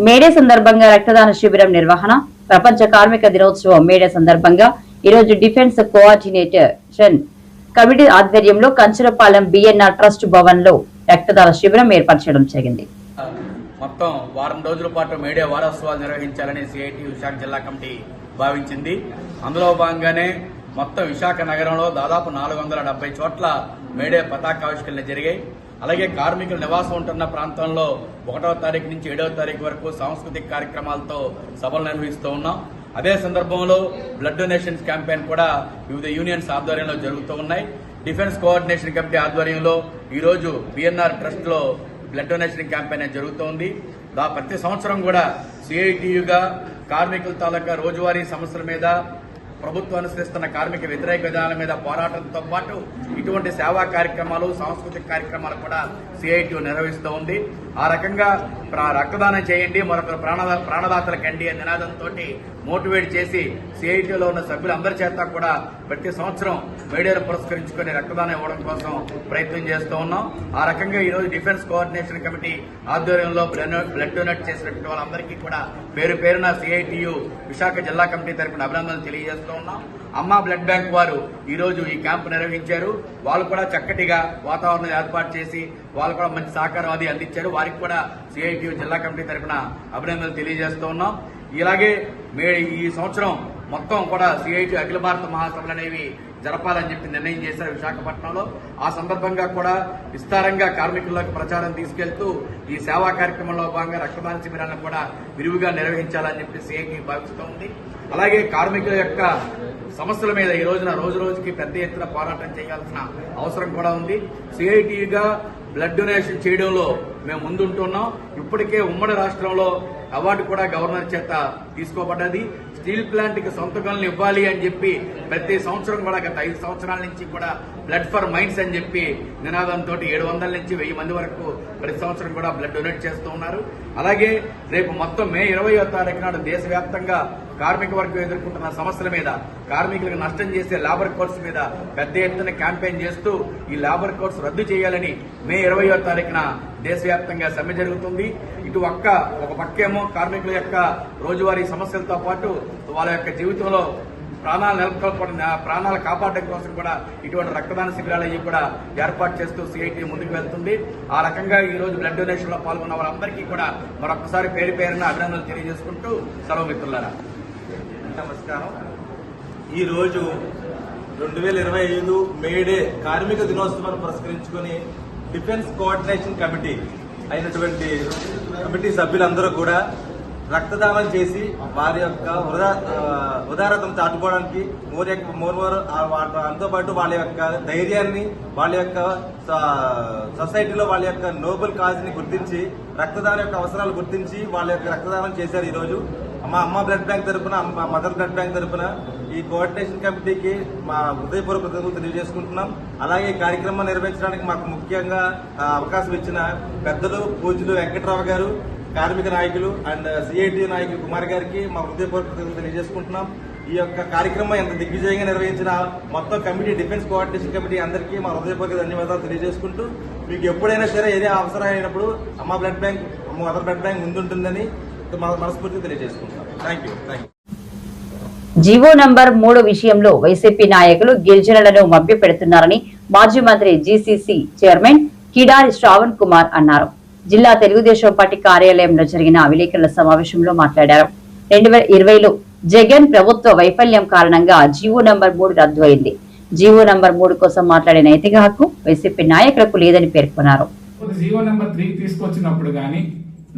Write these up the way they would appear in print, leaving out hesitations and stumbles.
May Day సందర్భంగా రక్తదాన శిబిరం నిర్వహణ. ప్రపంచ కార్మిక దినోత్సవం మేడే సందర్భంగా ఈరోజు డిఫెన్స్ కోఆర్డినేషన్ కమిటీ ఆధ్వర్యంలో కంచరపాలెం బిఎన్ఆర్ ట్రస్ట్ భవన్ లో రక్తదాన శిబిరం ఏర్పాటు చేయడం జరిగింది. మొత్తం వారం రోజుల పాటు మేడే వారోత్సవాలు నిర్వహించాలని సిఐటి విశాఖ జిల్లా కమిటీ భావించింది. అందులో భాగంగానే మొత్తం విశాఖ నగరంలో దాదాపు 470 చోట్ల మేడే పతాకావిష్కరణ జరిగాయి. అలాగే కార్మికులు నివాసం ఉంటున్న ప్రాంతంలో 1వ తారీఖు నుంచి 7వ తారీఖు వరకు సాంస్కృతిక కార్యక్రమాలతో సభలు నిర్వహిస్తూ ఉన్నాం. అదే సందర్భంలో బ్లడ్ డొనేషన్ క్యాంపెయిన్ కూడా వివిధ యూనియన్స్ ఆధ్వర్యంలో జరుగుతూ ఉన్నాయి. డిఫెన్స్ కోఆర్డినేషన్ కమిటీ ఆధ్వర్యంలో ఈరోజు బిఎన్ఆర్ ట్రస్ట్ లో బ్లడ్ డొనేషన్ క్యాంపెయిన్ జరుగుతోంది. ప్రతి సంవత్సరం కూడా సిఐటియుగా కార్మికుల తాలూకా రోజువారీ సమస్యల మీద, ప్రభుత్వం అనుసరిస్తున్న కార్మిక వ్యతిరేక విధానాల మీద పోరాటంతో పాటు ఇటువంటి సేవా కార్యక్రమాలు, సాంస్కృతిక కార్యక్రమాలు కూడా సిఐటియు నిర్వహిస్తూ ఉంది. ఆ రకంగా రక్తదానం చేయండి, మరొకరు ప్రాణదాతలకండి అనే నినాదంతో మోటివేట్ చేసి సిఐటియులో ఉన్న సభ్యులందరి చేత కూడా ప్రతి సంవత్సరం మేడేను పురస్కరించుకుని రక్తదానం ఇవ్వడం కోసం ప్రయత్నం చేస్తూ ఉన్నాం. ఆ రకంగా ఈరోజు డిఫెన్స్ కోఆర్డినేషన్ కమిటీ ఆధ్వర్యంలో బ్లడ్ డొనేట్ చేసినటువంటి వాళ్ళందరికీ కూడా పేరు పేరున సిఐటియు విశాఖ జిల్లా కమిటీ తరఫున అభినందనలు తెలియజేస్తూ ఉన్నాం. అమ్మా బ్లడ్ బ్యాంక్ వారు ఈ రోజు ఈ క్యాంపు నిర్వహించారు. వాళ్ళు కూడా చక్కటిగా వాతావరణం ఏర్పాటు చేసి వాళ్ళు కూడా మంచి సహకారం అది అందించారు. వారికి కూడా సిఐటియు జిల్లా కమిటీ తరఫున అభినందనలు తెలియజేస్తూ ఉన్నాం. ఇలాగే ఈ సంవత్సరం మొత్తం కూడా సిఐటియు అఖిల భారత మహాసభలు అనేవి జరపాలని చెప్పి నిర్ణయం చేశారు విశాఖపట్నంలో. ఆ సందర్భంగా కూడా విస్తారంగా కార్మికులకు ప్రచారం తీసుకెళ్తూ ఈ సేవా కార్యక్రమంలో భాగంగా రక్తదాన శిబిరాలను కూడా విరివిగా నిర్వహించాలని చెప్పి సిఐటి భావిస్తూ ఉంది. అలాగే కార్మికుల యొక్క సమస్యల మీద ఈ రోజున రోజు రోజుకి పెద్ద ఎత్తున పోరాటం చేయాల్సిన అవసరం కూడా ఉంది. సిఐటిగా బ్లడ్ డొనేషన్ చేయడంలో మేము ముందుంటున్నాం. ఇప్పటికే ఉమ్మడి రాష్ట్రంలో అవార్డు కూడా గవర్నర్ చేత తీసుకోబడ్డది. స్టీల్ ప్లాంట్ కి సొంత గనులు ఇవ్వాలి అని చెప్పి ప్రతి సంవత్సరం కూడా గత 5 సంవత్సరాల నుంచి కూడా బ్లడ్ ఫర్ మైండ్స్ అని చెప్పి నినాదంతో 700 నుంచి 1000 మంది వరకు ప్రతి సంవత్సరం కూడా బ్లడ్ డొనేట్ చేస్తూ ఉన్నారు. అలాగే రేపు మొత్తం మే 20వ తారీఖు నాడు దేశవ్యాప్తంగా కార్మిక వర్గం ఎదుర్కొంటున్న సమస్యల మీద, కార్మికులకు నష్టం చేసే లేబర్ కోడ్స్ మీద పెద్ద ఎత్తున క్యాంపెయిన్ చేస్తూ ఈ లేబర్ కోడ్స్ రద్దు చేయాలని మే 20వ తారీఖున దేశవ్యాప్తంగా సమ్మె జరుగుతుంది. ఇటు ఒక పక్కేమో కార్మికుల యొక్క రోజువారీ సమస్యలతో పాటు వాళ్ళ యొక్క జీవితంలో ప్రాణాలు కాపాడడం కోసం కూడా ఇటువంటి రక్తదాన శిబిరాలు కూడా ఏర్పాటు చేస్తూ సిఐటి ముందుకు వెళ్తుంది. ఆ రకంగా ఈ రోజు బ్లడ్ డొనేషన్ లో పాల్గొన్న వాళ్ళందరికీ కూడా మరొకసారి పేరు పేరున అభినందనలు తెలియజేసుకుంటూ సెలవు మిత్రులారా. నమస్కారం. ఈ రోజు 2025 మేడే కార్మిక దినోత్సవాన్ని పురస్కరించుకుని డిఫెన్స్ కోఆర్డినేషన్ కమిటీ అయినటువంటి కమిటీ సభ్యులందరూ కూడా రక్తదానం చేసి వారి యొక్క ఉదారతను చాటుకోవడానికి దాంతో పాటు వాళ్ళ యొక్క ధైర్యాన్ని, వాళ్ళ యొక్క సొసైటీలో వాళ్ళ యొక్క నోబెల్ కాజ్ ని గుర్తించి, రక్తదానం యొక్క అవసరాలు గుర్తించి వాళ్ళ యొక్క రక్తదానం చేశారు. ఈ రోజు మా అమ్మ బ్లడ్ బ్యాంక్ తరఫున, మా మదర్ బ్లడ్ బ్యాంక్ తరఫున ఈ కోఆర్డినేషన్ కమిటీకి మా హృదయపూర్వక కృతజ్ఞతలు తెలియజేసుకుంటున్నాం. అలాగే ఈ కార్యక్రమం నిర్వహించడానికి మాకు ముఖ్యంగా అవకాశం ఇచ్చిన పెద్దలు పూజ్యులు వెంకట్రావు గారు, కార్మిక నాయకులు అండ్ సిఐటి నాయకులు కుమార్ గారికి మా హృదయపూర్వక కృతజ్ఞతలు తెలియజేసుకుంటున్నాం. ఈ యొక్క కార్యక్రమం ఎంత దిగ్విజయంగా నిర్వహించిన మొత్తం కమిటీ, డిఫెన్స్ కోఆర్డినేషన్ కమిటీ అందరికీ మా హృదయపూర్వక ధన్యవాదాలు తెలియజేసుకుంటూ, మీకు ఎప్పుడైనా సరే ఏదే అవసరం అయినప్పుడు అమ్మ blood bank, mother blood bank ముందుంటుందని మనస్ఫూర్తిగా తెలియజేసుకుంటాం. Thank you. జీవో నంబర్ 3 విషయంలో వైసీపీ నాయకులు గిరిజనులను మభ్యపెడుతున్నారని మాజీ మంత్రి జీసీసీ చైర్మన్ కిడారి శ్రావణ్ కుమార్ అన్నారు. జిల్లా తెలుగుదేశం పార్టీ కార్యాలయంలో జరిగిన విలేకరుల సమావేశంలో మాట్లాడారు. 2020లో జగన్ ప్రభుత్వ వైఫల్యం కారణంగా జీవో నంబర్ 3 రద్దు అయింది. జీవో నంబర్ 3 కోసం మాట్లాడే నైతిక హక్కు వైసీపీ నాయకులకు లేదని పేర్కొన్నారు. జీవో నంబర్ 3 తీసుకొచ్చినప్పుడు గానీ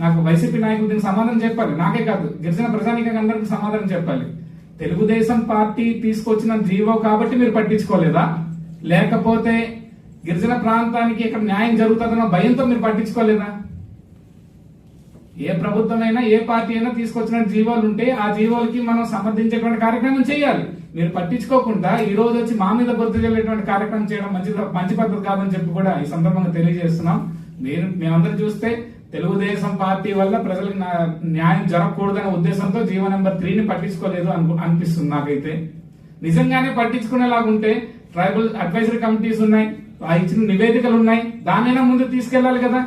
నాకు వైసీపీ నాయకులు దీనికి సమాధానం చెప్పాలి. నాకే కాదు, గిరిజన ప్రజానీకంగా అందరికీ సమాధానం చెప్పాలి. తెలుగుదేశం పార్టీ తీసుకొచ్చిన జీవో కాబట్టి మీరు పట్టించుకోలేదా, లేకపోతే గిరిజన ప్రాంతానికి ఇక్కడ న్యాయం జరుగుతుందన్న భయంతో మీరు పట్టించుకోలేదా? ఏ ప్రభుత్వమైనా, ఏ పార్టీ అయినా తీసుకొచ్చిన జీవోలు ఉంటే ఆ జీవోలకి మనం సమర్థించేటువంటి కార్యక్రమం చేయాలి. మీరు పట్టించుకోకుండా ఈ రోజు వచ్చి మా మీద గుర్తు చెల్లేటువంటి కార్యక్రమం చేయడం మంచి పద్ధతి కాదని చెప్పి కూడా ఈ సందర్భంగా తెలియజేస్తున్నాం. మేమందరం చూస్తే తెలుగుదేశం పార్టీ వల్ల ప్రజలకు న్యాయం జరగకూడదనే ఉద్దేశంతో జీవో నెంబర్ 3ని పట్టించుకోలేదు అనిపిస్తుంది నాకైతే. నిజంగానే పట్టించుకునేలాగుంటే ట్రైబల్ అడ్వైజరీ కమిటీస్ ఉన్నాయి, ఇచ్చిన నివేదికలు ఉన్నాయి, దానైనా ముందు తీసుకెళ్లాలి కదా.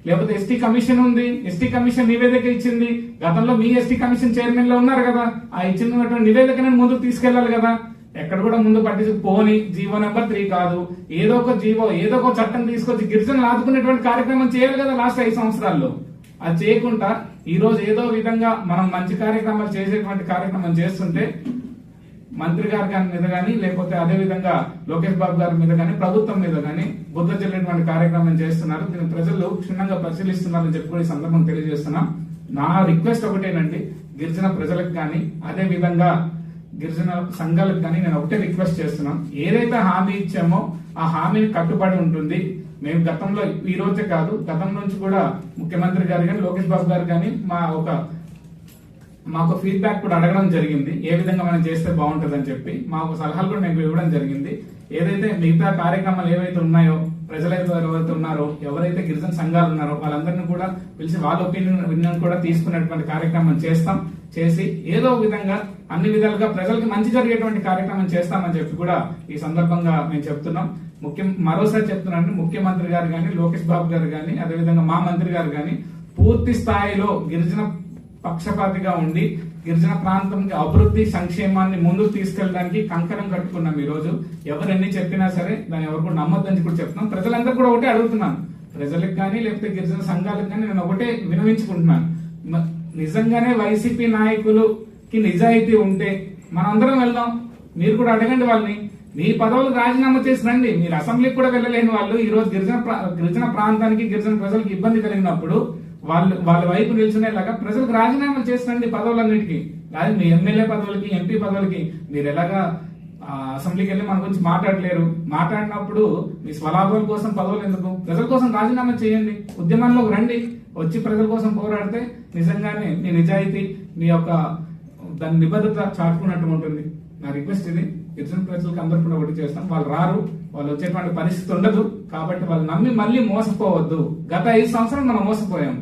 లేకపోతే ఎస్టీ కమిషన్ ఉంది, ఎస్టీ కమిషన్ నివేదిక ఇచ్చింది, గతంలో మీ ఎస్టీ కమిషన్ చైర్మన్ లో ఉన్నారు కదా, ఆ ఇచ్చినటువంటి నివేదికను ముందుకు తీసుకెళ్లాలి కదా. ఎక్కడ కూడా ముందు పట్టించుకోని జీవో నెంబర్ 3 కాదు, ఏదో ఒక చట్టం తీసుకొచ్చి గిరిజనులు ఆదుకునేటువంటి కార్యక్రమం చేయాలి కదా లాస్ట్ 5 సంవత్సరాల్లో. అది చేయకుండా ఈ రోజు ఏదో విధంగా మనం మంచి కార్యక్రమాలు చేసేటువంటి కార్యక్రమం చేస్తుంటే మంత్రి గారి మీద కానీ లేకపోతే అదే విధంగా లోకేష్ బాబు గారి మీద కానీ ప్రభుత్వం మీద కానీ బుద్ధ చెల్లేటువంటి కార్యక్రమం చేస్తున్నారు. దీన్ని ప్రజలు క్షుణ్ణంగా పరిశీలిస్తున్నారని చెప్పి కూడా ఈ సందర్భం తెలియజేస్తున్నాం. నా రిక్వెస్ట్ ఒకటేనండి, గిరిజన ప్రజలకు కానీ అదే విధంగా గిరిజన సంఘాలకు కానీ నేను ఒకటే రిక్వెస్ట్ చేస్తున్నాం, ఏదైతే హామీ ఇచ్చామో ఆ హామీని కట్టుబడి ఉంటుంది. మేము గతంలో ఈ రోజే కాదు, గతం నుంచి కూడా ముఖ్యమంత్రి గారు కానీ లోకేష్ బాబు గారు కానీ మాకు ఫీడ్బ్యాక్ కూడా అడగడం జరిగింది, ఏ విధంగా మనం చేస్తే బాగుంటుందని చెప్పి మాకు సలహాలు కూడా మేము ఇవ్వడం జరిగింది. ఏదైతే మిగతా కార్యక్రమాలు ఏవైతే ఉన్నాయో, ప్రజలైతే ఎవరైతే ఉన్నారో, ఎవరైతే గిరిజన సంఘాలు ఉన్నారో వాళ్ళందరినీ కూడా పిలిచి వాళ్ళ ఒపీనియన్ కూడా తీసుకునేటువంటి కార్యక్రమం చేసి ఏదో విధంగా అన్ని విధాలుగా ప్రజలకు మంచి జరిగేటువంటి కార్యక్రమం చేస్తామని చెప్పి కూడా ఈ సందర్భంగా మేము చెప్తున్నాం. మరోసారి చెప్తున్నాను, ముఖ్యమంత్రి గారు కానీ లోకేష్ బాబు గారు కానీ అదేవిధంగా మా మంత్రి గారు కానీ పూర్తి స్థాయిలో గిరిజన పక్షపాతిగా ఉండి గిరిజన ప్రాంతంకి అభివృద్ధి సంక్షేమాన్ని ముందుకు తీసుకెళ్ళడానికి కంకణం కట్టుకున్నాం. ఈ రోజు ఎవరు ఎన్ని చెప్పినా సరే దాన్ని ఎవరు కూడా నమ్మొద్దని కూడా చెప్తున్నాం. ప్రజలందరూ కూడా ఒకటే అడుగుతున్నాను, ప్రజలకు కానీ లేకపోతే గిరిజన సంఘాలకు కానీ నేను ఒకటే వినవించుకుంటున్నాను, నిజంగానే వైసీపీ నాయకులకి నిజాయితీ ఉంటే మనందరం వెళ్దాం. మీరు కూడా అడగండి వాళ్ళని, మీ పదవులు రాజీనామా చేసి రండి. మీరు అసెంబ్లీకి కూడా వెళ్ళలేని వాళ్ళు ఈ రోజు గిరిజన ప్రాంతానికి గిరిజన ప్రజలకు ఇబ్బంది కలిగినప్పుడు వాళ్ళ వైపు నిల్చునేలాగా ప్రజలకు రాజీనామా చేసినండి పదవులన్నిటికీ. కానీ మీ ఎమ్మెల్యే పదవులకి, ఎంపీ పదవులకి మీరు ఎలాగా అసెంబ్లీకి వెళ్ళి మన గురించి మాట్లాడలేరు. మాట్లాడినప్పుడు మీ స్వలాభాల కోసం పదవులు ఎందుకు? ప్రజల కోసం రాజీనామా చేయండి, ఉద్యమంలోకి రండి, వచ్చి ప్రజల కోసం పోరాడితే నిజంగానే మీ నిజాయితీ, మీ యొక్క దాని నిబద్ధత చాటుకున్నట్టు ఉంటుంది. నా రిక్వెస్ట్ ఇది, గిరిజన ప్రజలకు అందరూ కూడా ఒకటి చేస్తాం. వాళ్ళు రారు, వాళ్ళు వచ్చేటువంటి పరిస్థితి ఉండదు. కాబట్టి వాళ్ళు నమ్మి మళ్ళీ మోసపోవద్దు. గత 5 సంవత్సరాలు మనం మోసపోయాం.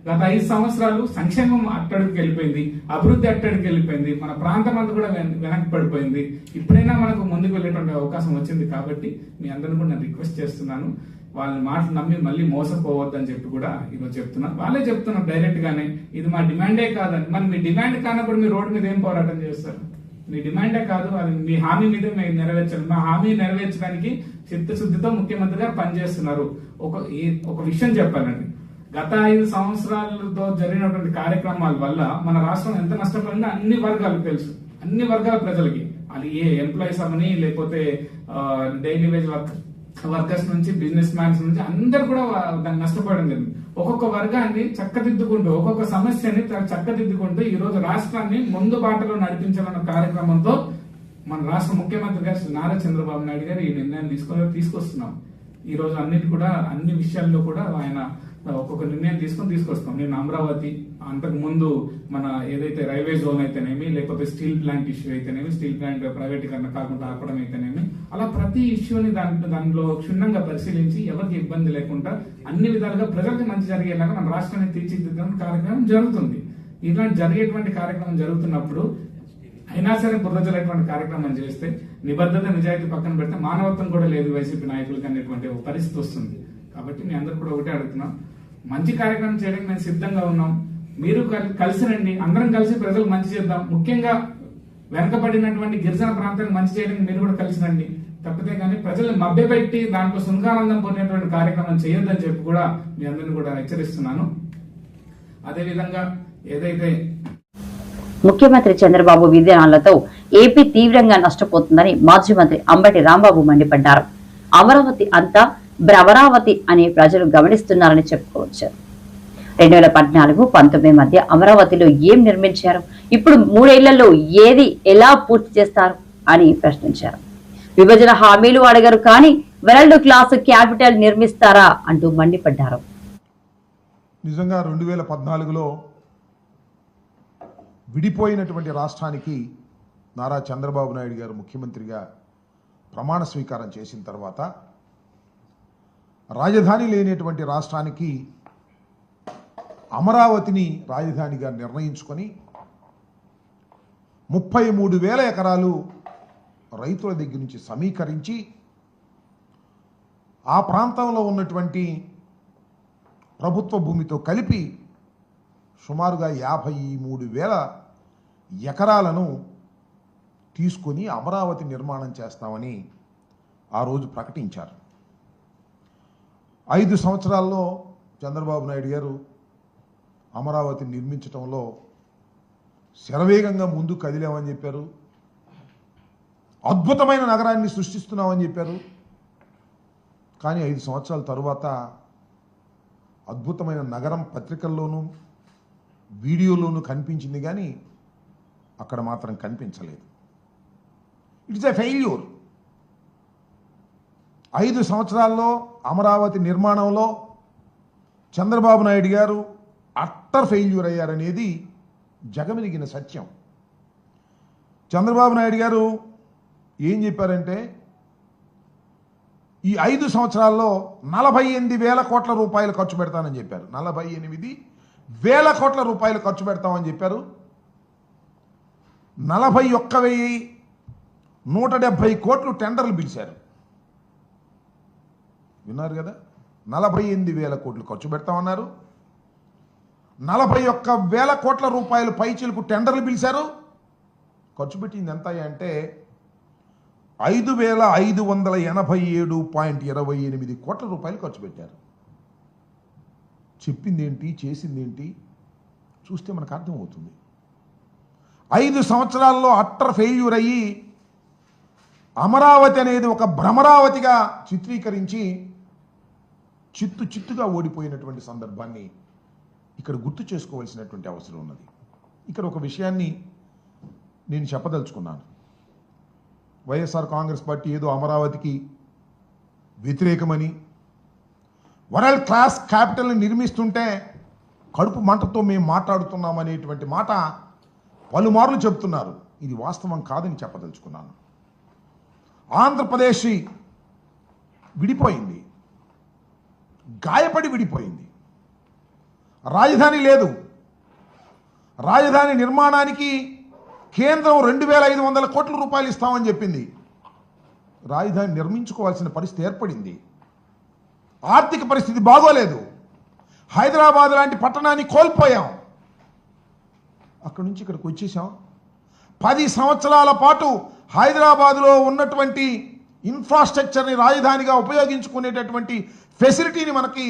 గత 5 సంవత్సరాలు సంక్షేమం అట్టడికి వెళ్ళిపోయింది, అభివృద్ధి అట్టడికి వెళ్ళిపోయింది, మన ప్రాంతం అంతా కూడా వెనక్కి పడిపోయింది. ఇప్పుడైనా మనకు ముందుకు వెళ్ళేటువంటి అవకాశం వచ్చింది. కాబట్టి మీ అందరిని కూడా నేను రిక్వెస్ట్ చేస్తున్నాను, వాళ్ళ మాటలు నమ్మి మళ్ళీ మోసపోవద్దని చెప్పి కూడా ఈరోజు చెప్తున్నాను. వాళ్ళే చెప్తున్నారు డైరెక్ట్ గానే, ఇది మా డిమాండే కాదని. మరి మీ డిమాండ్ కానప్పుడు మీరు రోడ్డు మీద ఏం పోరాటం చేస్తారు? మీ డిమాండే కాదు, అది మీ హామీ మీద మేము నెరవేర్చాలి. మా హామీ నెరవేర్చడానికి చిత్తశుద్ధితో ముఖ్యమంత్రి గారు పనిచేస్తున్నారు. ఒక విషయం చెప్పాలండి, గత 5 సంవత్సరాలతో జరిగినటువంటి కార్యక్రమాల వల్ల మన రాష్ట్రం ఎంత నష్టపోయిందో అన్ని వర్గాలకు తెలుసు. అన్ని వర్గాల ప్రజలకి, అది ఏ ఎంప్లాయీస్ అవని లేకపోతే డైలీ వేజ్ వర్కర్స్ నుంచి బిజినెస్ మ్యాన్స్ నుంచి అందరు కూడా దాన్ని నష్టపోవడం జరిగింది. ఒక్కొక్క వర్గాన్ని చక్కదిద్దుకుంటూ, ఒక్కొక్క సమస్యని చక్కదిద్దుకుంటూ ఈ రోజు రాష్ట్రాన్ని ముందు బాటలో నడిపించాలన్న కార్యక్రమంతో మన రాష్ట్ర ముఖ్యమంత్రి గారు నారా చంద్రబాబు నాయుడు గారు ఈ నిర్ణయం తీసుకొస్తున్నాం. ఈ రోజు అన్ని విషయాల్లో కూడా ఆయన ఒక్కొక్క నిర్ణయం తీసుకొస్తాం. నేను అమరావతి, అంతకు ముందు మన ఏదైతే రైల్వే జోన్ అయితేనేమి, లేకపోతే స్టీల్ ప్లాంట్ ఇష్యూ అయితేనేమి, స్టీల్ ప్లాంట్ ప్రైవేటీకరణ కాకుండా ఆపడం అయితేనేమి, అలా ప్రతి ఇష్యూని దానిలో క్షుణ్ణంగా పరిశీలించి ఎవరికి ఇబ్బంది లేకుండా అన్ని విధాలుగా ప్రజలకు మంచి జరిగేలాగా మన రాష్ట్రాన్ని తీర్చిదిద్దడం కార్యక్రమం జరుగుతుంది. ఇలాంటి జరిగేటువంటి కార్యక్రమం జరుగుతున్నప్పుడు అయినా సరే బుర్రజలేటువంటి కార్యక్రమం చేస్తే నిబద్ధత, నిజాయితీ పక్కన పెడితే మానవత్వం కూడా లేదు వైసీపీ నాయకులకి అనేటువంటి ఒక పరిస్థితి వస్తుంది. కాబట్టి మీ అందరూ కూడా ఒకటే అడుగుతున్నాం, మంచి కార్యక్రమం చేయడానికి మేము సిద్ధంగా ఉన్నాం. మీరు కలిసి రండి, అందరం కలిసి ప్రజలకు మంచి చేద్దాం. ముఖ్యంగా వెనకబడినటువంటి గిరిజన ప్రాంతానికి మంచి చేయడానికి మీరు కూడా కలిసి రండి. తప్పితే కానీ ప్రజల్ని మభ్యపెట్టి దాంట్లో సునకానందం పొందేటువంటి కార్యక్రమం చేయొద్దని చెప్పి కూడా మీ అందరిని కూడా హెచ్చరిస్తున్నాను. అదేవిధంగా ఏదైతే ముఖ్యమంత్రి చంద్రబాబు విధానాలతో ఏపీ తీవ్రంగా నష్టపోతుందని మాజీ మంత్రి అంబటి రాంబాబు మండిపడ్డారు. అమరావతి అంతా భ్రమరావతి అని ప్రజలు గమనిస్తున్నారని చెప్పుకోవచ్చు. 2014-19 మధ్య అమరావతిలో ఏం నిర్మించారు, ఇప్పుడు 3 ఏళ్లలో ఏది ఎలా పూర్తి చేస్తారు అని ప్రశ్నించారు. విభజన హామీలు అడగరు కానీ వరల్డ్ క్లాస్ క్యాపిటల్ నిర్మిస్తారా అంటూ మండిపడ్డారు. నిజంగా 2014లో విడిపోయినటువంటి రాష్ట్రానికి నారా చంద్రబాబు నాయుడు గారు ముఖ్యమంత్రిగా ప్రమాణ స్వీకారం చేసిన తర్వాత రాజధాని లేనటువంటి రాష్ట్రానికి అమరావతిని రాజధానిగా నిర్ణయించుకొని 33,000 ఎకరాలు రైతుల దగ్గర నుంచి సమీకరించి ఆ ప్రాంతంలో ఉన్నటువంటి ప్రభుత్వ భూమితో కలిపి సుమారుగా 53,000 ఎకరాలను తీసుకొని అమరావతి నిర్మాణం చేస్తామని ఆ రోజు ప్రకటించారు. 5 సంవత్సరాల్లో చంద్రబాబు నాయుడు గారు అమరావతి నిర్మించడంలో శరవేగంగా ముందు కదిలామని చెప్పారు. అద్భుతమైన నగరాన్ని సృష్టిస్తున్నామని చెప్పారు. కానీ 5 సంవత్సరాల తరువాత అద్భుతమైన నగరం పత్రికల్లోనూ వీడియోలోనూ కనిపించింది, కానీ అక్కడ మాత్రం కనిపించలేదు. It's a failure. 5 సంవత్సరాల్లో అమరావతి నిర్మాణంలో చంద్రబాబు నాయుడు గారు అట్టర్ ఫెయిల్యూర్ అయ్యారనేది జగమెరిగిన సత్యం. చంద్రబాబు నాయుడు గారు ఏం చెప్పారంటే, ఈ 5 సంవత్సరాల్లో 48,000 కోట్ల రూపాయలు ఖర్చు పెడతానని చెప్పారు. 48,000 కోట్ల రూపాయలు ఖర్చు పెడతామని చెప్పారు. 41,170 కోట్లు టెండర్లు పిలిచారు. విన్నారు కదా, 48,000 కోట్లు ఖర్చు పెడతామన్నారు. 41,000 కోట్ల రూపాయలు పైచిలకు టెండర్లు పిలిచారు. ఖర్చు పెట్టింది ఎంత అంటే 5,587.28 కోట్ల రూపాయలు ఖర్చు పెట్టారు. చెప్పిందేంటి, చేసిందేంటి చూస్తే మనకు అర్థమవుతుంది. 5 సంవత్సరాల్లో అట్టర్ ఫెయిల్యూర్ అయ్యి అమరావతి అనేది ఒక భ్రమరావతిగా చిత్రీకరించి చిత్తుగా ఓడిపోయినటువంటి సందర్భాన్ని ఇక్కడ గుర్తు చేసుకోవాల్సినటువంటి అవసరం ఉన్నది. ఇక్కడ ఒక విషయాన్ని నేను చెప్పదలుచుకున్నాను. వైఎస్ఆర్ కాంగ్రెస్ పార్టీ ఏదో అమరావతికి వ్యతిరేకమని, వరల్డ్ క్లాస్ క్యాపిటల్ని నిర్మిస్తుంటే కడుపు మంటతో మేము మాట్లాడుతున్నామనేటువంటి మాట పలుమార్లు చెప్తున్నారు. ఇది వాస్తవం కాదని చెప్పదలుచుకున్నాను. ఆంధ్రప్రదేశ్ విడిపోయింది, గాయపడి విడిపోయింది. రాజధాని లేదు. రాజధాని నిర్మాణానికి కేంద్రం 2,500 కోట్ల రూపాయలు ఇస్తామని చెప్పింది. రాజధాని నిర్మించుకోవాల్సిన పరిస్థితి ఏర్పడింది. ఆర్థిక పరిస్థితి బాగోలేదు. హైదరాబాద్ లాంటి పట్టణాన్ని కోల్పోయాం. అక్కడి నుంచి ఇక్కడికి వచ్చేసాం. 10 సంవత్సరాల పాటు హైదరాబాద్లో ఉన్నటువంటి ఇన్ఫ్రాస్ట్రక్చర్ని రాజధానిగా ఉపయోగించుకునేటటువంటి ఫెసిలిటీని మనకి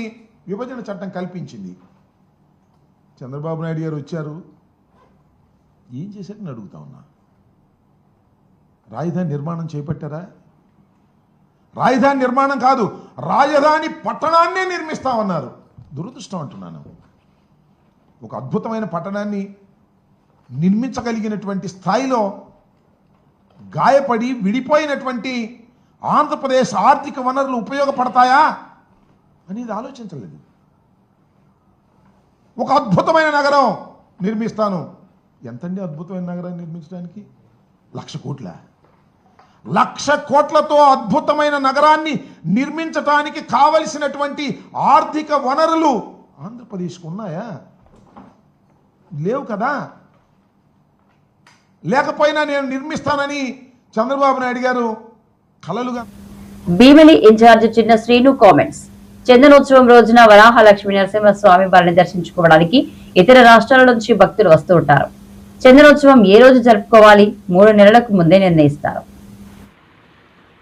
విభజన చట్టం కల్పించింది. చంద్రబాబు నాయుడు గారు వచ్చారు, ఏం చేశారని అడుగుతా ఉన్నా. రాజధాని నిర్మాణం చేపట్టారా? రాజధాని నిర్మాణం కాదు, రాజధాని పట్టణాన్నే నిర్మిస్తామన్నారు. దురదృష్టం అంటున్నాను. ఒక అద్భుతమైన పట్టణాన్ని నిర్మించగలిగినటువంటి స్థాయిలో గాయపడి విడిపోయినటువంటి ఆంధ్రప్రదేశ్ ఆర్థిక వనరులు ఉపయోగపడతాయా అనేది ఆలోచించలేదు. ఒక అద్భుతమైన నగరం నిర్మిస్తాను. ఎంతండి అద్భుతమైన నగరాన్ని నిర్మించడానికి? 1,00,000 కోట్ల. 1,00,000 కోట్లతో అద్భుతమైన నగరాన్ని నిర్మించటానికి కావలసినటువంటి ఆర్థిక వనరులు ఆంధ్రప్రదేశ్కు ఉన్నాయా? లేవు కదా. లేకపోయినా నేను నిర్మిస్తానని చంద్రబాబు నాయుడు గారు కలలుగా. భీమిలి ఇన్ఛార్జ్ చిన్న శ్రీను కామెంట్స్. చందనోత్సవం రోజున వరాహ లక్ష్మీ నరసింహస్వామి వారిని దర్శించుకోవడానికి ఇతర రాష్ట్రాల నుంచి భక్తులు వస్తూ ఉంటారు. చందనోత్సవం ఏ రోజు జరుపుకోవాలి 3 నెలలకు ముందే నిర్ణయిస్తారు.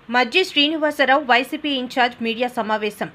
మజ్జి శ్రీనివాసరావు వైసీపీ ఇన్ఛార్జ్ మీడియా సమావేశం.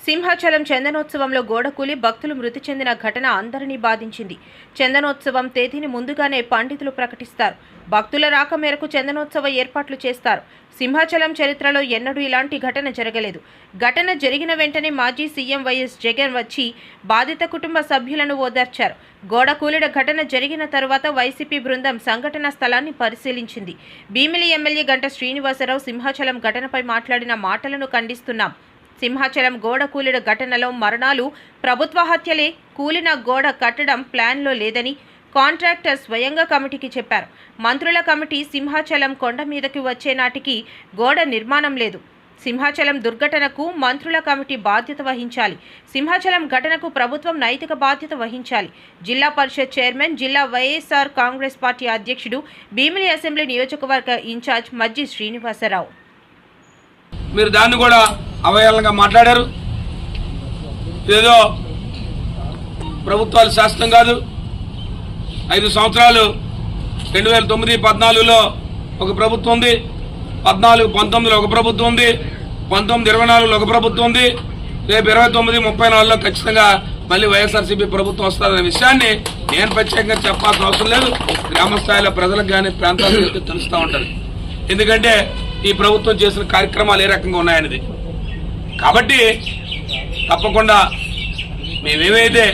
సింహాచలం చందనోత్సవంలో గోడకూలి భక్తులు మృతి చెందిన ఘటన అందరినీ బాధించింది. చందనోత్సవం తేదీని ముందుగానే పండితులు ప్రకటిస్తారు. భక్తుల రాక మేరకు చందనోత్సవ ఏర్పాట్లు చేస్తారు. సింహాచలం చరిత్రలో ఎన్నడూ ఇలాంటి ఘటన జరగలేదు. ఘటన జరిగిన వెంటనే మాజీ సీఎం వైఎస్ జగన్ వచ్చి బాధిత కుటుంబ సభ్యులను ఓదార్చారు. గోడకూలిన ఘటన జరిగిన తరువాత వైసీపీ బృందం సంఘటన స్థలాన్ని పరిశీలించింది. భీమిలి ఎమ్మెల్యే గంట శ్రీనివాసరావు సింహాచలం ఘటనపై మాట్లాడిన మాటలను ఖండిస్తున్నాం. సింహాచలం గోడ కూలిన ఘటనలో మరణాలు ప్రభుత్వ హత్యలే, కూలిన గోడ కట్టడం ప్లాన్లో లేదని కాంట్రాక్టర్ స్వయంగా కమిటీకి చెప్పారు. మంత్రుల కమిటీ సింహాచలం కొండ మీదకి వచ్చే నాటికి గోడ నిర్మాణం లేదు. సింహాచలం దుర్ఘటనకు మంత్రుల కమిటీ బాధ్యత వహించాలి. సింహాచలం ఘటనకు ప్రభుత్వం నైతిక బాధ్యత వహించాలి. జిల్లా పరిషత్ చైర్మన్, జిల్లా వైఎస్ఆర్ కాంగ్రెస్ పార్టీ అధ్యక్షుడు, భీమిలి అసెంబ్లీ నియోజకవర్గ ఇన్ఛార్జ్ మజ్జి శ్రీనివాసరావు. మీరు దాన్ని కూడా అవహేళనగా మాట్లాడారు. ఏదో ప్రభుత్వాలు శాశ్వతం కాదు. 5 సంవత్సరాలు 2009-14లో ఒక ప్రభుత్వం ఉంది, 14-19లో ఒక ప్రభుత్వం ఉంది, 19-24లో ఒక ప్రభుత్వం ఉంది, రేపు 29-34లో ఖచ్చితంగా మళ్ళీ వైఎస్ఆర్సీపీ ప్రభుత్వం వస్తుందనే విషయాన్ని నేను ప్రత్యేకంగా చెప్పాల్సిన అవసరం లేదు. గ్రామ స్థాయిలో ప్రజలకు కానీ ప్రాంతాలకు తెలుస్తూ ఉంటుంది. ఎందుకంటే ఈ ప్రభుత్వం చేసిన కార్యక్రమాలు ఏ రకంగా ఉన్నాయనేది. కాబట్టి తప్పకుండా మేమేమైతే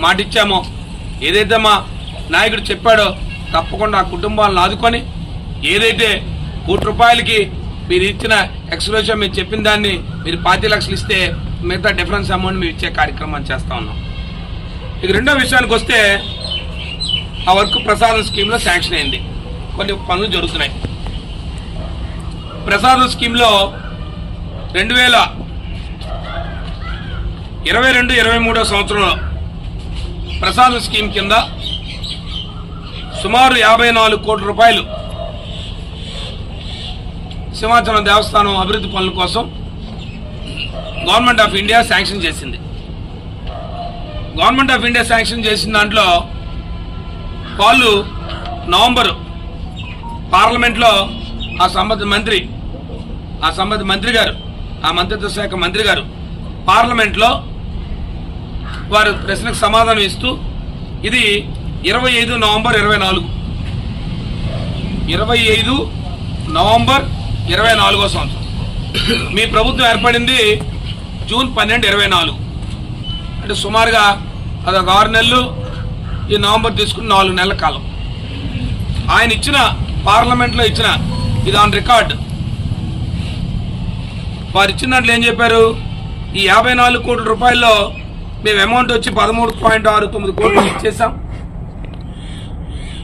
మాటిచ్చామో, ఏదైతే మా నాయకుడు చెప్పాడో తప్పకుండా ఆ కుటుంబాలను ఆదుకొని ఏదైతే ₹1 మీరు ఇచ్చిన ఎక్స్‌గ్రేషియో మీరు చెప్పిన దాన్ని మీరు 5 లక్షలు ఇస్తే మిగతా డిఫరెన్స్ అమౌంట్ మేము ఇచ్చే కార్యక్రమాన్ని చేస్తా ఉన్నాం. ఇక రెండో విషయానికి వస్తే ఆ వర్క్ ప్రసాదం స్కీమ్లో శాంక్షన్ అయింది. కొన్ని పనులు జరుగుతున్నాయి. ప్రసాదం స్కీమ్లో 2022-23 సంవత్సరంలో ప్రసాదం స్కీమ్ కింద సుమారు ₹54 కోట్ల సింహాచలం దేవస్థానం అభివృద్ధి పనుల కోసం గవర్నమెంట్ ఆఫ్ ఇండియా శాంక్షన్ చేసింది. గవర్నమెంట్ ఆఫ్ ఇండియా శాంక్షన్ చేసిన దాంట్లో వాళ్ళు నవంబర్ పార్లమెంట్లో ఆ సంబంధిత మంత్రి గారు, ఆ మంత్రిత్వ శాఖ మంత్రి గారు పార్లమెంట్లో వారు ప్రశ్నకు సమాధానం ఇస్తూ ఇది 25 నవంబర్ 24 సంవత్సరం. మీ ప్రభుత్వం ఏర్పడింది జూన్ 12, 24. అంటే సుమారుగా అదొక 6 నెలలు, ఈ నవంబర్ తీసుకుని 4 నెలల కాలం. ఆయన ఇచ్చిన పార్లమెంట్లో ఇచ్చిన ఇది ఆన్ రికార్డ్. వారు ఇచ్చిన దాంట్లో ఏం చెప్పారు? ఈ ₹54 కోట్ల మేము అమౌంట్ వచ్చి 13.69 కోట్లు ఇచ్చేసాం.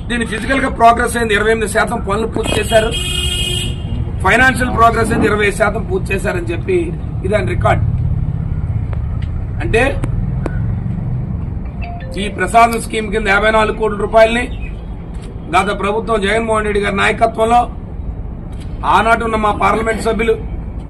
దీని ఫిజికల్ గా ప్రోగ్రెస్ అయింది 28% పనులు పూర్తి చేశారు. ఫైనాన్షియల్ ప్రోగ్రెస్ అయింది 20% పూర్తి చేశారని చెప్పి ఇది ఆన్ రికార్డ్. అంటే ఈ ప్రసాదం స్కీమ్ కింద ₹54 కోట్ల గత ప్రభుత్వం జగన్మోహన్ రెడ్డి గారి నాయకత్వంలో ఆనాటి ఉన్న మా పార్లమెంట్ సభ్యులు